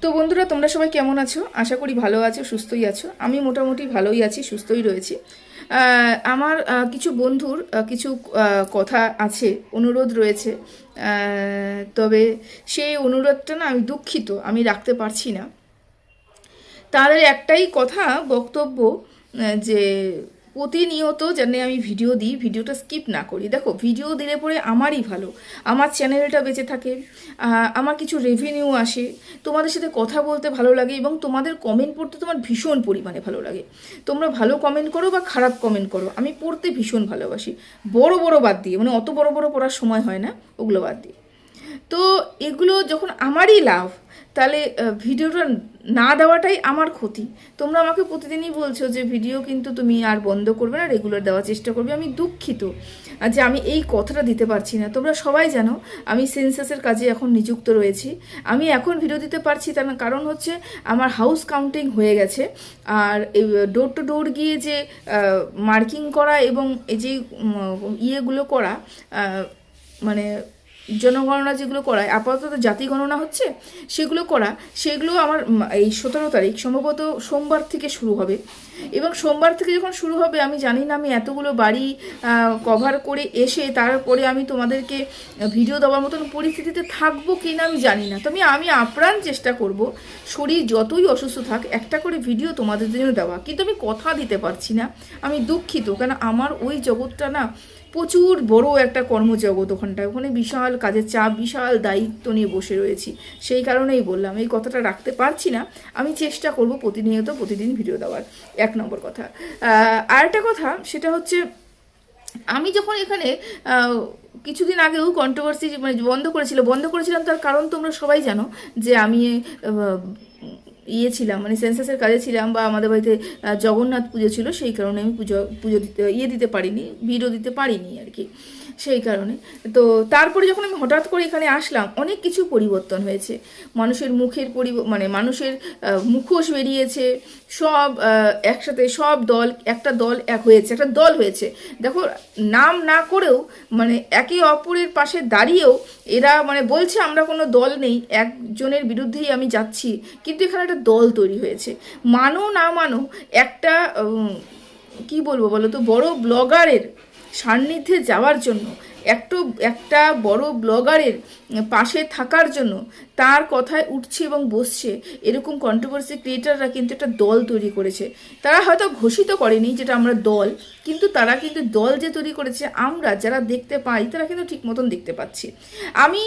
তো বন্ধুরা, তোমরা সবাই কেমন আছো? আশা করি ভালো আছো, সুস্থই আছো। আমি মোটামুটি ভালোই আছি, সুস্থই রয়েছি। আমার কিছু বন্ধুর কিছু কথা আছে, অনুরোধ রয়েছে। তবে সেই অনুরোধটা না, আমি দুঃখিত, আমি রাখতে পারছি না। তাদের একটাই কথা, বক্তব্য, যে প্রতিনিয়ত যেন আমি ভিডিও দিই, ভিডিওটা স্কিপ না করি। দেখো, ভিডিও দিলে পরে আমারই ভালো, আমার চ্যানেলটা বেঁচে থাকে, আমার কিছু রেভিনিউ আসে, তোমাদের সাথে কথা বলতে ভালো লাগে এবং তোমাদের কমেন্ট পড়তে তোমার ভীষণ পরিমাণে ভালো লাগে। তোমরা ভালো কমেন্ট করো বা খারাপ কমেন্ট করো, আমি পড়তে ভীষণ ভালোবাসি। বড় বড় বাদ দিয়ে, মানে অত বড় বড় পড়ার সময় হয় না, ওগুলো বাদ দিয়ে। তো এগুলো যখন আমারই লাভ, তাহলে ভিডিওটা না দেওয়াটাই আমার ক্ষতি। তোমরা আমাকে প্রতিদিনই বলছো যে ভিডিও কিন্তু তুমি আর বন্ধ করবে না, রেগুলার দেওয়ার চেষ্টা করবে। আমি দুঃখিত যে আমি এই কথাটা দিতে পারছি না। তোমরা সবাই জানো আমি সেন্সাসের কাজে এখন নিযুক্ত রয়েছি। আমি এখন ভিডিও দিতে পারছি, তার কারণ হচ্ছে আমার হাউস কাউন্টিং হয়ে গেছে। আর ডোর টু ডোর গিয়ে যে মার্কিং করা এবং এই যে ইয়েগুলো করা, মানে জনগণনা যেগুলো করায়, আপাতত জাতি গণনা হচ্ছে, সেগুলো আমার এই 17 তারিখ সম্ভবত সোমবার থেকে শুরু হবে। এবং সোমবার থেকে যখন শুরু হবে, আমি জানি না আমি এতগুলো বাড়ি কভার করে এসে তারপরে আমি তোমাদেরকে ভিডিও দেওয়ার মতন পরিস্থিতিতে থাকবো কি না আমি জানি না। তবে আমি আপ্রাণ চেষ্টা করব, শরীর যতই অসুস্থ থাক, একটা করে ভিডিও তোমাদের জন্য দেওয়া। কিন্তু আমি কথা দিতে পারছি না, আমি দুঃখিত। কেন, আমার ওই জগৎটা না প্রচুর বড় একটা কর্মজগৎ, ওখানে বিশাল কাজের চাপ, বিশাল দায়িত্ব নিয়ে বসে রয়েছি। সেই কারণেই বললাম, এই কথাটা রাখতে পারছি না। আমি চেষ্টা করব প্রতিদিন ভিডিও দেওয়ার। এক নম্বর কথা। আর একটা কথা, সেটা হচ্ছে আমি যখন এখানে কিছুদিন আগেও কন্ট্রোভার্সি মানে বন্ধ করেছিলাম, তার কারণ তোমরা সবাই জানো যে আমি ছিলাম, মানে সেন্সাসের কাজে ছিলাম, বা আমাদের বাড়িতে জগন্নাথ পুজো ছিল, সেই কারণে আমি পুজো দিতে পারিনি, ভিডিও দিতে পারিনি আর কি। সেই কারণে তো তারপরে যখন আমি হঠাৎ করে এখানে আসলাম, অনেক কিছু পরিবর্তন হয়েছে। মানুষের মুখের মানে মানুষের মুখোশ বেরিয়েছে, সব একসাথে, সব দল, একটা দল হয়েছে। দেখো, নাম না করেও, মানে একে অপরের পাশে দাঁড়িয়েও এরা মানে বলছে আমরা কোনো দল নেই, একজনের বিরুদ্ধেই আমি যাচ্ছি, কিন্তু এখানে একটা দল তৈরি হয়েছে। মানো না মানো, একটা কি বলবো বলো তো, বড় ব্লগারের সান্নিধ্যে যাওয়ার জন্য, একটা বড় ব্লগারের পাশে থাকার জন্য, তার কথায় উঠছে এবং বসছে এরকম কন্ট্রোভার্সি ক্রিয়েটাররা কিন্তু একটা দল তৈরি করেছে। তারা হয়তো ঘোষিত করেনি যেটা আমরা দল, কিন্তু তারা কিন্তু দল যে তৈরি করেছে, আমরা যারা দেখতে পাই তারা কিন্তু ঠিক মতন দেখতে পাচ্ছি। আমি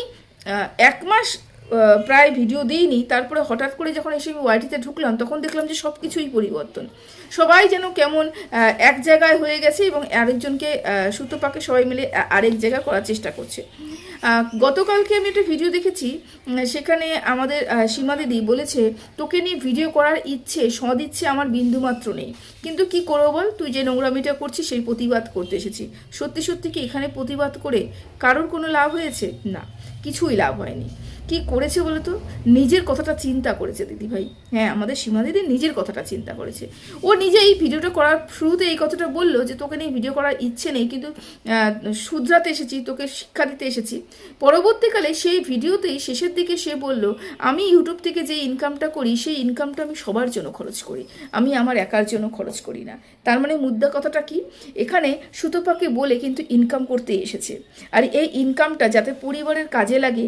1 মাস প্রায় ভিডিও দিইনি, তারপরে হঠাৎ করে যখন এসে আমি ওয়াইটিতে ঢুকলাম, তখন দেখলাম যে সব কিছুই পরিবর্তন। সবাই যেন কেমন এক জায়গায় হয়ে গেছে এবং আরেকজনকে সুতোপাকে সবাই মিলে আরেক জায়গায় করার চেষ্টা করছে। গতকালকে আমি একটা ভিডিও দেখেছি, সেখানে আমাদের সীমা দিদি বলেছে, তোকে নিয়ে ভিডিও করার সদিচ্ছে আমার বিন্দুমাত্র নেই, কিন্তু কি করবো বল, তুই যে নোংরামিটা করছিস সেই প্রতিবাদ করতে এসেছি। সত্যি সত্যি কি এখানে প্রতিবাদ করে কারোর কোনো লাভ হয়েছে? না, কিছুই লাভ হয়নি। কি করেছে বলে তো, নিজের কথাটা চিন্তা করেছে দিদি ভাই। হ্যাঁ, আমাদের সীমা দিদি নিজের কথাটা চিন্তা করেছে। ও নিজে এই ভিডিওটা করার শুরুতে এই কথাটা বললো যে তোকে নিয়ে ভিডিও করার ইচ্ছে নেই, কিন্তু শুধরাতে এসেছি, তোকে শিক্ষা দিতে এসেছি। পরবর্তীকালে সেই ভিডিওতেই শেষের দিকে সে বলল, আমি ইউটিউব থেকে যে ইনকামটা করি, সেই ইনকামটা আমি সবার জন্য খরচ করি, আমি আমার একার জন্য খরচ করি না। তার মানে মুদ্রা কথাটা কি, এখানে সুতোপাকে বলে কিন্তু ইনকাম করতে এসেছে। আর এই ইনকামটা যাতে পরিবারের কাজে লাগে,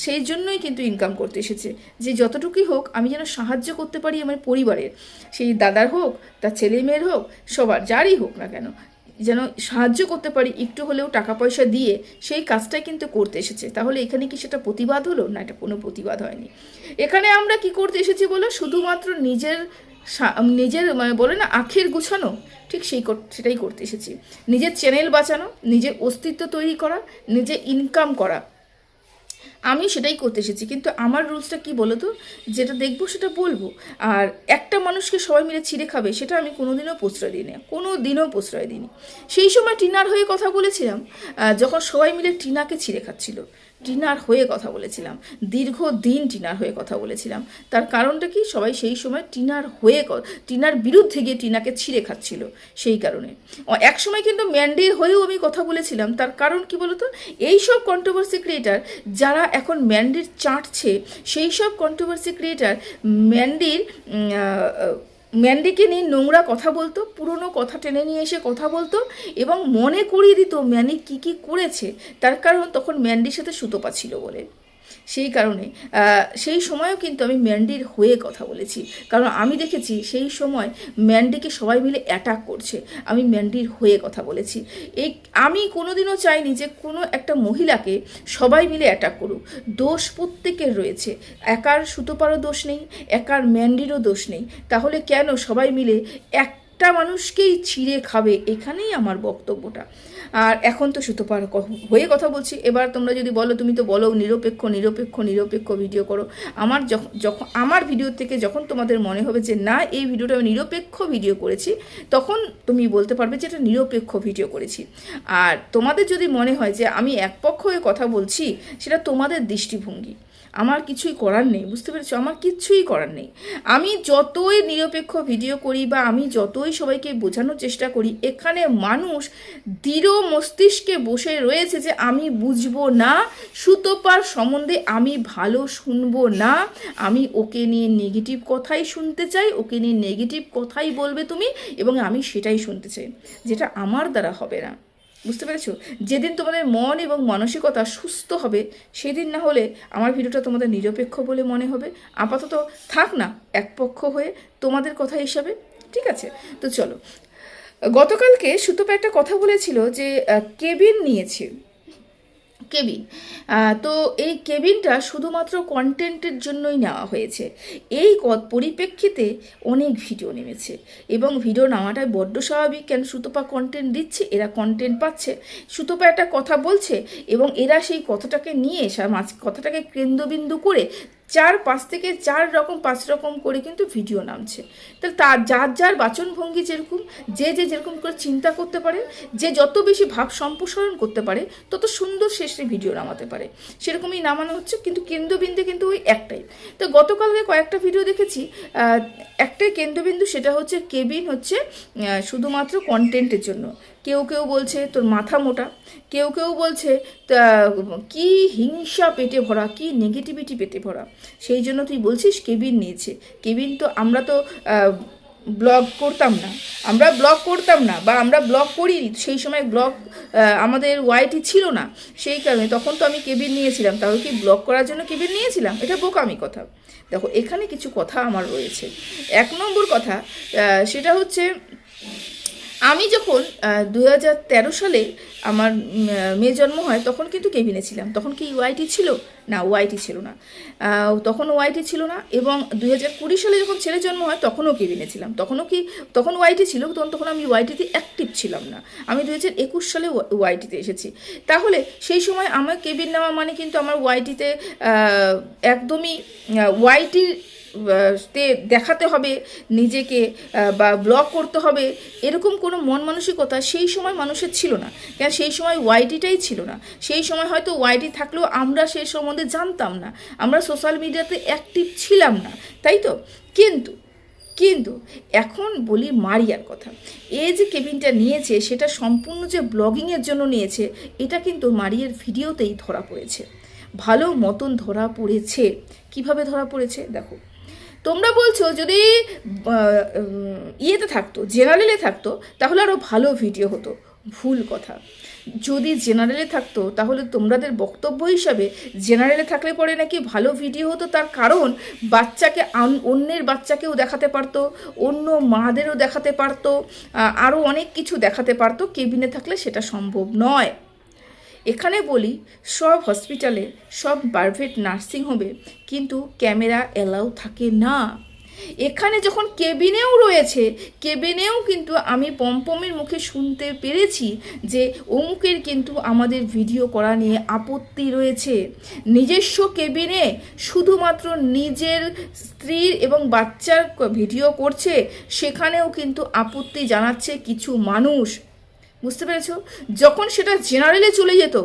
সেই জন্যই কিন্তু ইনকাম করতে এসেছে, যে যতটুকুই হোক আমি যেন সাহায্য করতে পারি আমার পরিবারের, সেই দাদার হোক, তার ছেলে মেয়ের হোক, সবার যারই হোক না কেন, যেন সাহায্য করতে পারি একটু হলেও টাকা পয়সা দিয়ে, সেই কাজটাই কিন্তু করতে এসেছে। তাহলে এখানে কি সেটা প্রতিবাদ হলো? না, এটা কোনো প্রতিবাদ হয়নি। এখানে আমরা কি করতে এসেছি বলো, শুধুমাত্র নিজের মানে বলে না আখের গুছানো, ঠিক সেটাই করতে এসেছি। নিজের চ্যানেল বাঁচানো, নিজের অস্তিত্ব তৈরি করা, নিজে ইনকাম করা, আমি সেটাই করতে এসেছি। কিন্তু আমার রুলসটা কি বলো তো, যেটা দেখবো সেটা বলবো। আর একটা মানুষকে সবাই মিলে ছিঁড়ে খাবে, সেটা আমি কোনোদিনও প্রশ্রয় দিই না, কোনোদিনও প্রশ্রয় দিইনি। সেই সময় টিনার হয়ে কথা বলেছিলাম, যখন সবাই মিলে টিনাকে ছিঁড়ে খাচ্ছিল। টিনার হয়ে কথা বলেছিলাম, দীর্ঘদিন টিনার হয়ে কথা বলেছিলাম। তার কারণটা কি, সবাই সেই সময় টিনার হয়ে টিনার বিরুদ্ধে গিয়ে টিনাকে ছিঁড়ে খাচ্ছিল, সেই কারণে। এক সময় কিন্তু ম্যান্ডির হয়েও আমি কথা বলেছিলাম। তার কারণ কি বলতো, এই সব কন্ট্রোভার্সি ক্রিয়েটার যারা এখন ম্যান্ডির চাটছে, সেই সব কন্ট্রোভার্সি ক্রিয়েটার ম্যান্ডিকে নিয়ে নোংরা কথা বলতো, পুরনো কথা টেনে নিয়ে এসে কথা বলতো এবং মনে করিয়ে দিত ম্যান্ডি কী কী করেছে। তার কারণ তখন ম্যান্ডির সাথে সুতপা ছিল বলে, সেই কারণে সেই সময়ও কিন্তু আমি ম্যান্ডির হয়ে কথা বলেছি। কারণ আমি দেখেছি সেই সময় ম্যান্ডিকে সবাই মিলে অ্যাটাক করছে, আমি ম্যান্ডির হয়ে কথা বলেছি। আমি কোনোদিনও চাইনি যে কোনো একটা মহিলাকে সবাই মিলে অ্যাটাক করুক। দোষ প্রত্যেকের রয়েছে, একার সুতোপারও দোষ নেই, একার ম্যান্ডিরও দোষ নেই। তাহলে কেন সবাই মিলে একটা মানুষকেই ছিঁড়ে খাবে? এখানেই আমার বক্তব্যটা। আর এখন তো সুতোপার হয়ে কথা বলছি। এবার তোমরা যদি বলো, তুমি তো বলো নিরপেক্ষ ভিডিও করো। যখন আমার ভিডিও থেকে যখন তোমাদের মনে হবে যে না, এই ভিডিওটা আমি নিরপেক্ষ ভিডিও করেছি, তখন তুমি বলতে পারবে যে এটা নিরপেক্ষ ভিডিও করেছি। আর তোমাদের যদি মনে হয় যে আমি একপক্ষ হয়ে কথা বলছি, সেটা তোমাদের দৃষ্টিভঙ্গি, আমার কিছুই করার নেই। বুঝতে পেরেছো? আমার কিছুই করার নেই। আমি যতই নিরপেক্ষ ভিডিও করি বা আমি যতই সবাইকে বোঝানোর চেষ্টা করি, এখানে মানুষ দৃঢ় মস্তিষ্কে বসে রয়েছে যে আমি বুঝবো না, সুতপার সম্বন্ধে আমি ভালো শুনবো না, আমি ওকে নিয়ে নেগেটিভ কথাই শুনতে চাই, ওকে নিয়ে নেগেটিভ কথাই বলবে তুমি, এবং আমি সেটাই শুনতে চাই, যেটা আমার দ্বারা হবে না। বুঝতে পেরেছো? যেদিন তোমাদের মন এবং মানসিকতা সুস্থ হবে, সেদিন না হলে আমার ভিডিওটা তোমাদের নিরপেক্ষ বলে মনে হবে। আপাতত থাক না একপক্ষ হয়ে তোমাদের কথা হিসাবে, ঠিক আছে? তো চলো, গতকালকে সুতপা একটা কথা বলেছিল যে কেবিন নিয়েছে, কেবিন। তো এই কেবিনটা শুধুমাত্র কন্টেন্টের জন্যই নেওয়া হয়েছে। এই পরিপ্রেক্ষিতে অনেক ভিডিও নেমেছে এবং ভিডিও নেওয়াটাই বড্ড স্বাভাবিক। কেন, সুতপা কন্টেন্ট দিচ্ছে, এরা কন্টেন্ট পাচ্ছে। সুতপা একটা কথা বলছে এবং এরা সেই কথাটাকে নিয়ে কথাটাকে কেন্দ্রবিন্দু করে 4-5 থেকে 4 রকম 5 রকম করে কিন্তু ভিডিও নামছে। তাহলে তার যার বাচনভঙ্গি যেরকম, যে যেরকম করে চিন্তা করতে পারে, যে যত বেশি ভাব সম্প্রসারণ করতে পারে, তত সুন্দর শেষে ভিডিও নামাতে পারে, সেরকমই নামানো হচ্ছে। কিন্তু কেন্দ্রবিন্দু কিন্তু ওই একটাই। তো গতকালকে কয়েকটা ভিডিও দেখেছি, একটাই কেন্দ্রবিন্দু, সেটা হচ্ছে কেবিন হচ্ছে শুধুমাত্র কন্টেন্টের জন্য। কেউ বলছে তোর মাথা মোটা, কেউ বলছে কি হিংসা পেটে ভরা, কি নেগেটিভিটি পেটে ভরা, সেই জন্য তুই বলছিস কেবিন নিয়েছে। কেবিন তো আমরা তো ব্লগ করতাম না, বা আমরা ব্লগ করিনি সেই সময়, ব্লগ আমাদের ওয়াইটি ছিল না, সেই কারণে তখন তো আমি কেবিন নিয়েছিলাম। তাহলে কি ব্লগ করার জন্য কেবিন নিয়েছিলাম? এটা বোকামি কথা। দেখো, এখানে কিছু কথা আমার রয়েছে। 1 নম্বর কথা, সেটা হচ্ছে আমি যখন 2013 সালে আমার মেয়ে জন্ম হয়, তখন কিন্তু কেবিনে ছিলাম। তখন কি ওয়াইটি ছিল? না, ওয়াইটি ছিল না, তখন ওয়াইটি ছিল না। এবং 2020 সালে যখন ছেলে জন্ম হয়, তখনও কেবিনে ছিলাম। তখন ওয়াইটি ছিল, তখন আমি ওয়াইটিতে অ্যাক্টিভ ছিলাম না। আমি 2021 সালে ওয়াইটিতে এসেছি। তাহলে সেই সময় আমার কেবিন নেওয়া মানে কিন্তু আমার ওয়াইটিতে একদমই ওয়াইটির দেখাতে হবে নিজেকে বা ব্লগ করতে হবে, এরকম কোনো মন মানসিকতা সেই সময় মানুষের ছিল না। কেন, সেই সময় ওয়াইটিটাই ছিল না। সেই সময় হয়তো ওয়াইটি থাকলেও আমরা সেই সম্বন্ধে জানতাম না, আমরা সোশ্যাল মিডিয়াতে অ্যাক্টিভ ছিলাম না, তাই তো? কিন্তু এখন বলি মারিয়ার কথা। এই যে কেবিনটা নিয়েছে, সেটা সম্পূর্ণ যে ব্লগিংয়ের জন্য নিয়েছে, এটা কিন্তু মারিয়ার ভিডিওতেই ধরা পড়েছে, ভালো মতন ধরা পড়েছে। কিভাবে ধরা পড়েছে দেখো। তোমরা বলছো যদি ইয়েতে থাকতো, জেনারেলে থাকতো, তাহলে আরও ভালো ভিডিও হতো। ভুল কথা। যদি জেনারেলে থাকতো, তাহলে তোমাদের বক্তব্য হিসাবে জেনারেলে থাকলে পরে নাকি ভালো ভিডিও হতো। তার কারণ বাচ্চাকে, অন্যের বাচ্চাকেও দেখাতে পারতো, অন্য মাদেরও দেখাতে পারতো, আরও অনেক কিছু দেখাতে পারতো। কেবিনে থাকলে সেটা সম্ভব নয়। এখানে বলি, সব হসপিটালে, সব প্রাইভেট নার্সিংহোমে কিন্তু ক্যামেরা অ্যালাউ থাকে না। এখানে যখন কেবিনেও রয়েছে, কেবিনেও কিন্তু আমি পম্পমের মুখে শুনতে পেরেছি যে অমুকের কিন্তু আমাদের ভিডিও করা নিয়ে আপত্তি রয়েছে। নিজস্ব কেবিনে শুধুমাত্র নিজের স্ত্রীর এবং বাচ্চার ভিডিও করছে, সেখানেও কিন্তু আপত্তি জানাচ্ছে কিছু মানুষ। বুঝতে পেরেছো? যখন সেটা জেনারেলে চলে যেত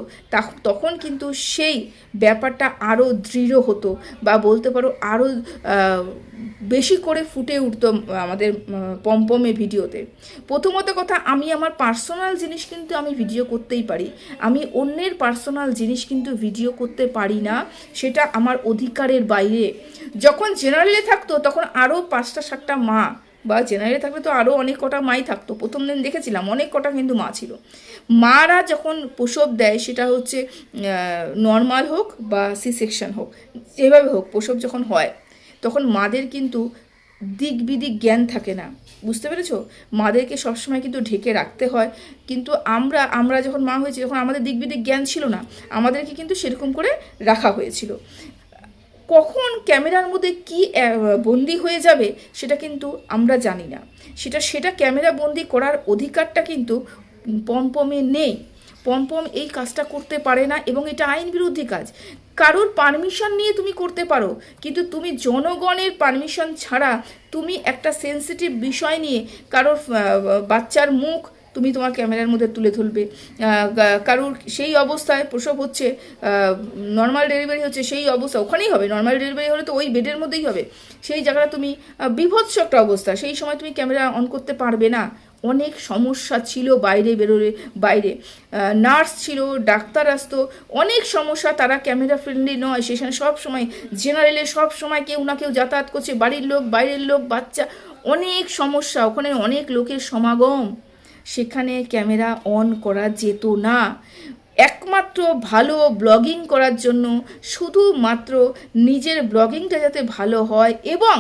তখন কিন্তু সেই ব্যাপারটা আরও দৃঢ় হতো, বা বলতে পারো আরও বেশি করে ফুটে উঠতো আমাদের পমপমে ভিডিওতে। প্রথমত কথা, আমি আমার পার্সোনাল জিনিস কিন্তু আমি ভিডিও করতেই পারি, আমি অন্যের পার্সোনাল জিনিস কিন্তু ভিডিও করতে পারি না, সেটা আমার অধিকারের বাইরে। যখন জেনারেলে থাকতো তখন আরও 5টা 7টা মা, বা জেনারেলে থাকলে তো আরও অনেক কটা মাই থাকতো, প্রথম দিন দেখেছিলাম অনেক কটা কিন্তু মা ছিল। মারা যখন প্রসব দেয়, সেটা হচ্ছে নর্মাল হোক বা সি সেকশন হোক, যেভাবে হোক প্রসব যখন হয়, তখন মাদের কিন্তু দিক বিদিক জ্ঞান থাকে না, বুঝতে পেরেছো? মাদেরকে সবসময় কিন্তু ঢেকে রাখতে হয়, কিন্তু আমরা যখন মা হয়েছি তখন আমাদের দিক বিদিক জ্ঞান ছিল না, আমাদেরকে কিন্তু সেরকম করে রাখা হয়েছিল। কখন ক্যামেরার মধ্যে কি বন্দি হয়ে যাবে সেটা কিন্তু আমরা জানি না, সেটা ক্যামেরা বন্দি করার অধিকারটা কিন্তু পমপমে নেই। পমপম এই কাজটা করতে পারে না, এবং এটা আইন বিরোধী কাজ। কারোর পারমিশন নিয়ে তুমি করতে পারো, কিন্তু তুমি জনগণের পারমিশন ছাড়া তুমি একটা সেন্সিটিভ বিষয় নিয়ে কারোর বাচ্চার মুখ তুমি তোমার ক্যামেরার মধ্যে তুলে ধরবে, কারুর সেই অবস্থায় প্রসব হচ্ছে, নর্মাল ডেলিভারি হচ্ছে, সেই অবস্থা ওখানেই হবে। নর্মাল ডেলিভারি হলে তো ওই বেডের মধ্যেই হবে, সেই জায়গাটা তুমি বিভৎস একটা অবস্থা, সেই সময় তুমি ক্যামেরা অন করতে পারবে না। অনেক সমস্যা ছিল বাইরে নার্স ছিল, ডাক্তার আসতো, অনেক সমস্যা, তারা ক্যামেরা ফ্রেন্ডলি নয়, সেখানে সব সময় জেনারেলে সব সময় কেউ না কেউ যাতায়াত করছে, বাড়ির লোক, বাইরের লোক, বাচ্চা, অনেক সমস্যা, ওখানে অনেক লোকের সমাগম, সেখানে ক্যামেরা অন করা যেত না। একমাত্র ভালো ব্লগিং করার জন্য, শুধুমাত্র নিজের ব্লগিংটা যাতে ভালো হয়, এবং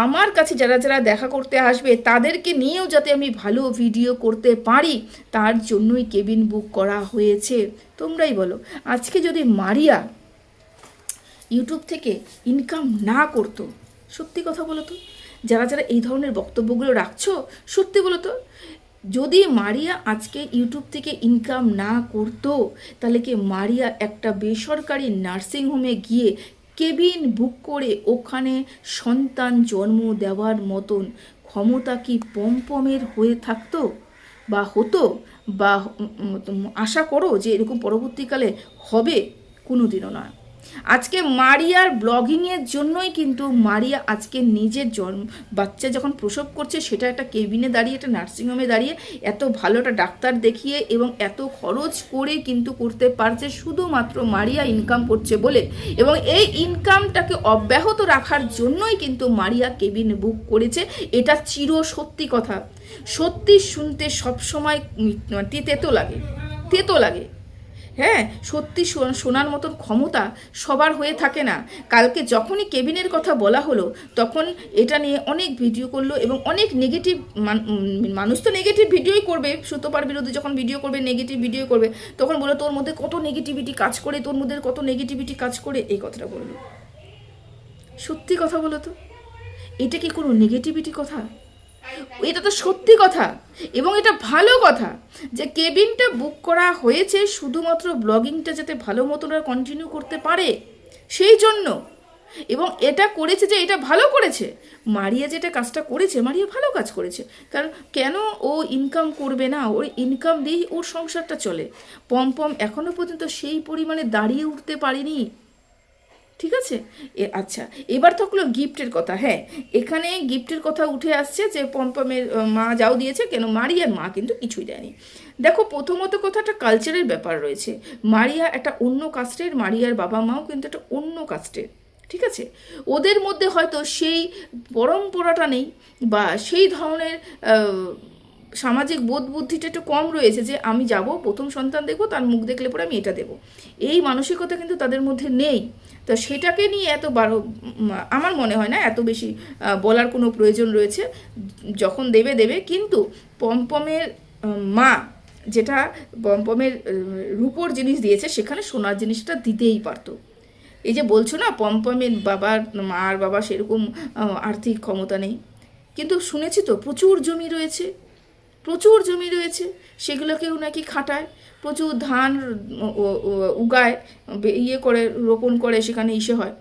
আমার কাছে যারা যারা দেখা করতে আসবে তাদেরকে নিয়েও যাতে আমি ভালো ভিডিও করতে পারি, তার জন্যই কেবিন বুক করা হয়েছে। তোমরাই বলো, আজকে যদি মারিয়া ইউটিউব থেকে ইনকাম না করতো, সত্যি কথা বলো তো, যারা যারা এই ধরনের বক্তব্যগুলো রাখছো, সত্যি বলো তো, যদি মারিয়া আজকে ইউটিউব থেকে ইনকাম না করতো, তাহলে কি মারিয়া একটা বেসরকারি নার্সিংহোমে গিয়ে কেবিন বুক করে ওখানে সন্তান জন্ম দেওয়ার মতন ক্ষমতা কি পমপমের হয়ে থাকতো বা হতো? বা আশা করো যে এরকম পরবর্তীকালে হবে? কোনোদিনও নয়। আজকে মারিয়ার ব্লগিংয়ের জন্যই কিন্তু মারিয়া আজকে নিজের বাচ্চা যখন প্রসব করছে, সেটা একটা কেবিনে দাঁড়িয়ে, একটা নার্সিংহোমে দাঁড়িয়ে, এত ভালো একটা ডাক্তার দেখিয়ে এবং এত খরচ করে কিন্তু করতে পারছে, শুধুমাত্র মারিয়া ইনকাম করছে বলে। এবং এই ইনকামটাকে অব্যাহত রাখার জন্যই কিন্তু মারিয়া কেবিন বুক করেছে। এটা চির সত্যি কথা। সত্যি শুনতে সবসময় তেতো লাগে। হ্যাঁ, সত্যি শোনার মতন ক্ষমতা সবার হয়ে থাকে না। কালকে যখনই কেবিনের কথা বলা হলো, তখন এটা নিয়ে অনেক ভিডিও করলো, এবং অনেক নেগেটিভ মানুষ তো নেগেটিভ ভিডিওই করবে, সুতোপার বিরুদ্ধে যখন ভিডিও করবে, নেগেটিভ ভিডিও করবে, তখন বলে তোর মধ্যে কত নেগেটিভিটি কাজ করে, তোর মধ্যে কত নেগেটিভিটি কাজ করে, এই কথাটা বললো। সত্যি কথা বলো তো, এটা কি কোনো নেগেটিভিটি কথা? এটা তো সত্যি কথা, এবং এটা ভালো কথা যে কেবিনটা বুক করা হয়েছে শুধুমাত্র ব্লগিংটা যাতে ভালো মতন আর কন্টিনিউ করতে পারে সেই জন্য। এবং এটা করেছে যে এটা ভালো করেছে মারিয়া, যেটা কাজটা করেছে মারিয়া ভালো কাজ করেছে। কারণ কেন ও ইনকাম করবে না? ওর ইনকাম দিয়েই ওর সংসারটা চলে। পমপম এখনো পর্যন্ত সেই পরিমাণে দাঁড়িয়ে উঠতে পারেনি, ঠিক আছে? আচ্ছা, এবার থাকলো গিফটের কথা। হ্যাঁ, এখানে গিফটের কথা উঠে আসছে যে পমপমের মা যাও দিয়েছে, কেন মারিয়ার মা কিন্তু কিছুই দেয়নি। দেখো, প্রথমত কথা, একটা কালচারের ব্যাপার রয়েছে। মারিয়া একটা অন্য কাস্টের, মারিয়ার বাবা মাও কিন্তু একটা অন্য কাস্টের, ঠিক আছে? ওদের মধ্যে হয়তো সেই পরম্পরাটা নেই, বা সেই ধরনের সামাজিক বোধ বুদ্ধিটা একটু কম রয়েছে, যে আমি যাব প্রথম সন্তান দেখবো, তার মুখ দেখলে পরে আমি এটা দেবো, এই মানসিকতা কিন্তু তাদের মধ্যে নেই। তো সেটাকে নিয়ে আমার মনে হয় না এত বেশি বলার কোনো প্রয়োজন রয়েছে। যখন দেবে, কিন্তু পমপমের মা যেটা পমপমের রূপোর জিনিস দিয়েছে, সেখানে সোনার জিনিসটা দিতেই পারতো। এই যে বলছো না পমপমের মার বাবা সেরকম আর্থিক ক্ষমতা নেই, কিন্তু শুনেছি তো প্রচুর জমি রয়েছে, সেগুলোকেও নাকি খাটায়, প্রচুর ধান উগায়, করে রোপণ করে, সেখানে হয়।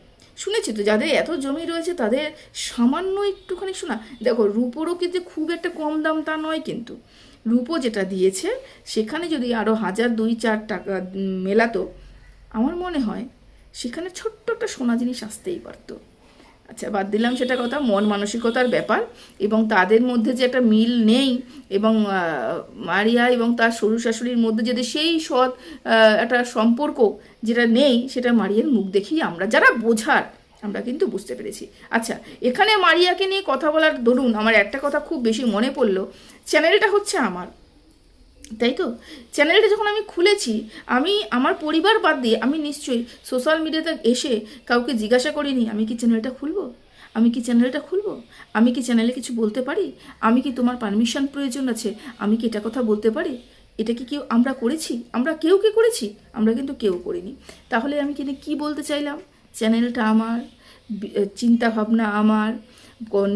শুনেছি তো, যাদের এত জমি রয়েছে তাদের সামান্য একটুখানি শোনা। দেখো রূপোরও কিন্তু খুব একটা কম দাম তা নয়, কিন্তু রূপো যেটা দিয়েছে সেখানে যদি আরও 1,000-2,4 টাকা মেলাতো, আমার মনে হয় সেখানে ছোট্ট একটা সোনা জিনিস আসতেই পারতো। আচ্ছা বাদ দিলাম সেটা কথা, মন মানসিকতার ব্যাপার, এবং তাদের মধ্যে যে একটা মিল নেই, এবং মারিয়া এবং তার শ্বশুর শাশুড়ির মধ্যে যদি সেই সৎ একটা সম্পর্ক যেটা নেই, সেটা মারিয়ার মুখ দেখেই আমরা যারা বোঝার আমরা কিন্তু বুঝতে পেরেছি। আচ্ছা, এখানে মারিয়াকে নিয়ে কথা বলার দরুন আমার একটা কথা খুব বেশি মনে পড়লো। চ্যানেলটা হচ্ছে আমার, তাই তো? চ্যানেলটা যখন আমি খুলেছি, আমি আমার পরিবার বাদ দিয়ে আমি নিশ্চয়ই সোশ্যাল মিডিয়াতে এসে কাউকে জিজ্ঞাসা করিনি আমি কি চ্যানেলটা খুলবো, আমি কি চ্যানেলটা খুলবো, আমি কি চ্যানেলে কিছু বলতে পারি, আমি কি তোমার পারমিশন প্রয়োজন আছে, আমি কি এটা কথা বলতে পারি, এটা কি কেউ আমরা করেছি, আমরা কেউ কি করেছি, আমরা কিন্তু কেউ করিনি। তাহলে আমি কি বলতে চাইলাম, চ্যানেলটা আমার, চিন্তাভাবনা আমার,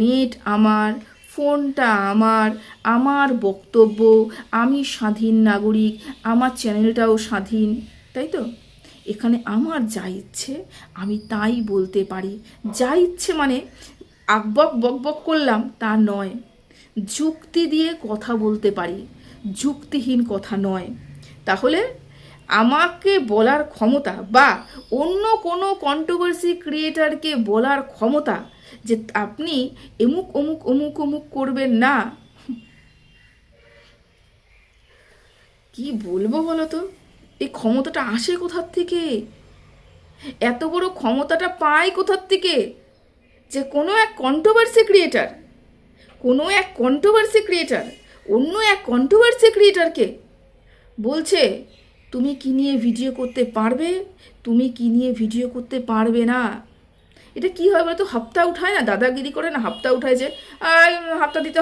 নেট আমার, ফোনটা আমার, আমার বক্তব্য, আমি স্বাধীন নাগরিক, আমার চ্যানেলটাও স্বাধীন, তাই তো? এখানে আমার যা ইচ্ছে আমি তাই বলতে পারি। যা ইচ্ছে মানে আকবক বকবক করলাম তা নয়, যুক্তি দিয়ে কথা বলতে পারি, যুক্তিহীন কথা নয়। তাহলে আমাকে বলার ক্ষমতা বা অন্য কোনো কন্ট্রোভার্সি ক্রিয়েটারকে বলার ক্ষমতা যে আপনি এমুক অমুক অমুক অমুক করবেন না, কি বলবো বলো তো? এই ক্ষমতাটা আসে কোথার থেকে? এত বড় ক্ষমতাটা পায় কোথার থেকে যে কোনো এক কন্ট্রোভার্সি ক্রিয়েটার অন্য এক কন্ট্রোভার্সি ক্রিয়েটারকে বলছে তুমি কি নিয়ে ভিডিও করতে পারবে, তুমি কি নিয়ে ভিডিও করতে পারবে না। এটা কি হয় বলতো, হাপ্তা উঠায় না, দাদাগিরি করে না, হাপ্তা উঠায় যে হাপ্তা দিতে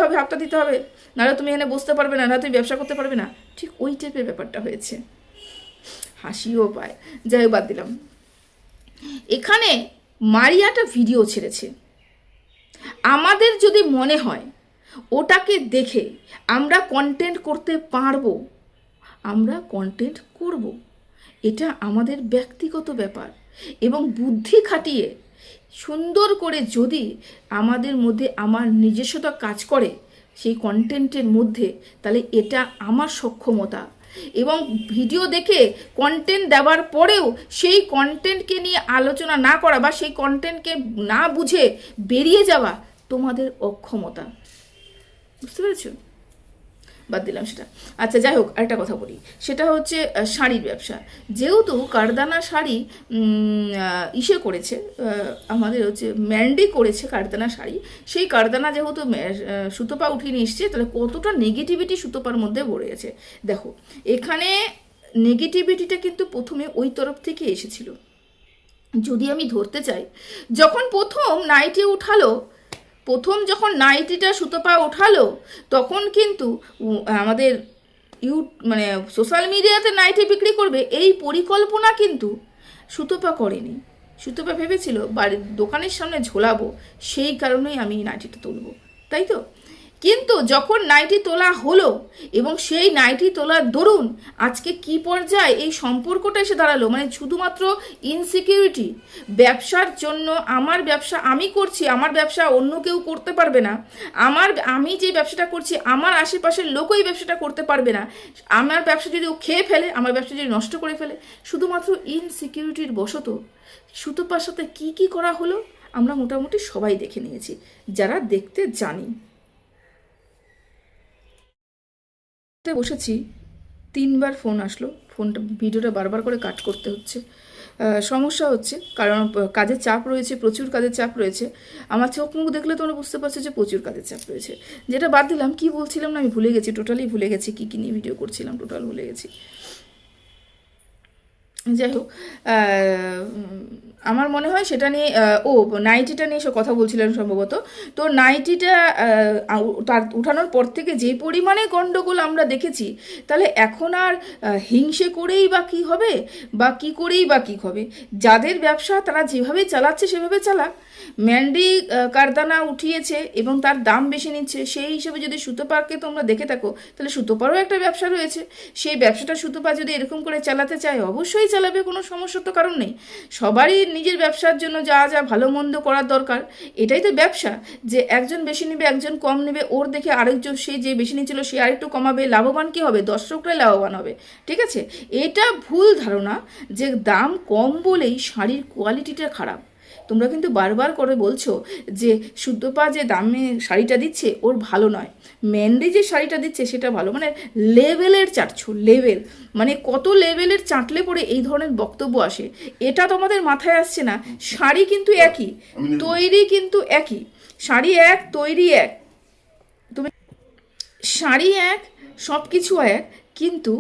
হবে, নাহলে তুমি এখানে বসতে পারবে না, নাহলে তুমি ব্যবসা করতে পারবে না, ঠিক ওই টাইপের ব্যাপারটা হয়েছে। হাসিও পায়, যাই বাদ দিলাম। এখানে মারিয়াটা ভিডিও ছেড়েছে, আমাদের যদি মনে হয় ওটাকে দেখে আমরা কন্টেন্ট করতে পারবো, আমরা কন্টেন্ট করব, এটা আমাদের ব্যক্তিগত ব্যাপার। এবং বুদ্ধি খাটিয়ে সুন্দর করে যদি আমাদের মধ্যে আমার নিজস্বতা কাজ করে সেই কন্টেন্টের মধ্যে, তাহলে এটা আমার সক্ষমতা। এবং ভিডিও দেখে কন্টেন্ট দেওয়ার পরেও সেই কন্টেন্টকে নিয়ে আলোচনা না করা বা সেই কন্টেন্টকে না বুঝে বেরিয়ে যাওয়া তোমাদের অক্ষমতা। বুঝতে পেরেছো? বাদ দিলাম সেটা। আচ্ছা যাই হোক, আরেকটা কথা বলি, সেটা হচ্ছে শাড়ির ব্যবসা। যেহেতু কারদানা শাড়ি করেছে, আমাদের হচ্ছে ম্যান্ডি করেছে কারদানা শাড়ি, সেই কারদানা যেহেতু সুতপা উঠিয়ে নিয়ে এসছে, তাহলে কতটা নেগেটিভিটি সুতপার মধ্যে ভরে গেছে। দেখো এখানে নেগেটিভিটিটা কিন্তু প্রথমে ওই তরফ থেকে এসেছিল। যদি আমি ধরতে চাই, যখন প্রথম নাইটিটা সুতপা ওঠালো, তখন কিন্তু আমাদের মানে সোশ্যাল মিডিয়াতে নাইটি বিক্রি করবে এই পরিকল্পনা কিন্তু সুতপা করেনি। সুতপা ভেবেছিল বাড়ির দোকানের সামনে ঝোলাবো, সেই কারণেই আমি এই নাইটিটা তুলবো, তাই তো? কিন্তু যখন নাইটি তোলা হলো এবং সেই নাইটি তোলার দরুন আজকে কি পর্যায়ে এই সম্পর্কটা এসে দাঁড়ালো, মানে শুধুমাত্র ইনসিকিউরিটি, ব্যবসার জন্য আমার ব্যবসা আমি করছি, আমার ব্যবসা অন্য কেউ করতে পারবে না, আমি যে ব্যবসাটা করছি আমার আশেপাশের লোকও এই ব্যবসাটা করতে পারবে না, আমার ব্যবসা যদি ও খেয়ে ফেলে, আমার ব্যবসা যদি নষ্ট করে ফেলে, শুধুমাত্র ইনসিকিউরিটির বশত সুতপার সাথে কি করা হলো আমরা মোটামুটি সবাই দেখে নিয়েছি, যারা দেখতে জানি। বসেছি, 3বার ফোন আসলো, ভিডিওটা বারবার করে কাট করতে হচ্ছে। সমস্যা হচ্ছে কারণ কাজের চাপ রয়েছে, প্রচুর কাজের চাপ রয়েছে। আমার চোখ মুখ দেখলে তোমরা বুঝতে পারছো যে প্রচুর কাজের চাপ রয়েছে। যেটা বাদ দিলাম, কি বলছিলাম না আমি ভুলে গেছি, টোটালি ভুলে গেছি কি নিয়ে ভিডিও করছিলাম, টোটাল ভুলে গেছি। যাই হোক, আমার মনে হয় সেটা নিয়ে নাইটিটা নিয়ে সব কথা বলছিলেন সম্ভবত। তো নাইটিটা তার উঠানোর পর থেকে যে পরিমাণে গণ্ডগোল আমরা দেখেছি, তাহলে এখন আর হিংসে করেই বা কী হবে, বা কী করেই বা কী হবে। যাদের ব্যবসা তারা যেভাবে চালাচ্ছে সেভাবে চালাক। ম্যান্ডি কারদানা উঠিয়েছে এবং তার দাম বেশি নিচ্ছে, সেই হিসেবে যদি সুতপাকে তোমরা দেখে থাকো, তাহলে সুতপারও একটা ব্যবসা রয়েছে। সেই ব্যবসাটা সুতপা যদি এরকম করে চালাতে চায় অবশ্যই চালাবে, কোনো সমস্যা তো কারণ নেই। সবারই নিজের ব্যবসার জন্য যা যা ভালো মন্দ করার দরকার, এটাই তো ব্যবসা, যে একজন বেশি নেবে একজন কম নেবে, ওর দেখে আরেকজন, সে যে বেশি নিয়েছিল সে আরেকটু কমাবে, লাভবান কী হবে? দর্শকরাই লাভবান হবে। ঠিক আছে, এটা ভুল ধারণা যে দাম কম বলেই শাড়ির কোয়ালিটিটা খারাপ। তোমরা কিন্তু বারবার করে বলছো যে সুতপা যে দামে শাড়িটা দিচ্ছে ওর ভালো নয়, ম্যান্ডি যে শাড়িটা দিচ্ছে সেটা ভালো, মানে লেভেলের চাটছো, লেভেল, মানে কত লেভেলের চাটলে পরে এই ধরনের বক্তব্য আসে, এটা তোমাদের মাথায় আসছে না। শাড়ি কিন্তু একই, তৈরি কিন্তু একই, শাড়ি এক, তৈরি এক, তুমি শাড়ি এক, সব কিছু এক, কিন্তু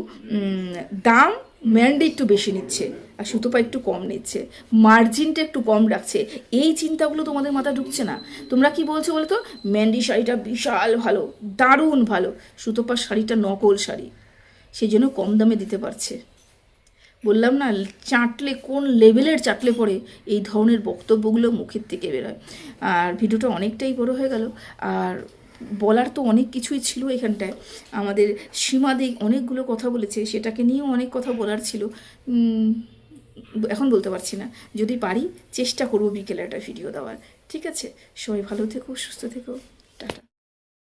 দাম ম্যান্ডি একটু বেশি নিচ্ছে আর সুতপা একটু কম নিচ্ছে, মার্জিনটা একটু কম রাখছে। এই চিন্তাগুলো তোমাদের মাথায় ঢুকছে না। তোমরা কি বলছো বলো তো? ম্যান্ডি শাড়িটা বিশাল ভালো, দারুণ ভালো, সুতপার শাড়িটা নকল শাড়ি, সেই জন্য কম দামে দিতে পারছে। বললাম না, চাটলে কোন লেভেলের চাটলে পরে এই ধরনের বক্তব্যগুলো মুখের থেকে বেরোয়। আর ভিডিওটা অনেকটাই বড় হয়ে গেল, আর বলার তো অনেক কিছুই ছিল এখানটায়। আমাদের সীমাদি অনেকগুলো কথা বলেছে, সেটাকে নিয়েও অনেক কথা বলার ছিল, এখন বলতে পারছি না। যদি পারি চেষ্টা করবো বিকেলে একটা ভিডিও দেওয়ার। ঠিক আছে, সবাই ভালো থেকো, সুস্থ থেকো, টাটা।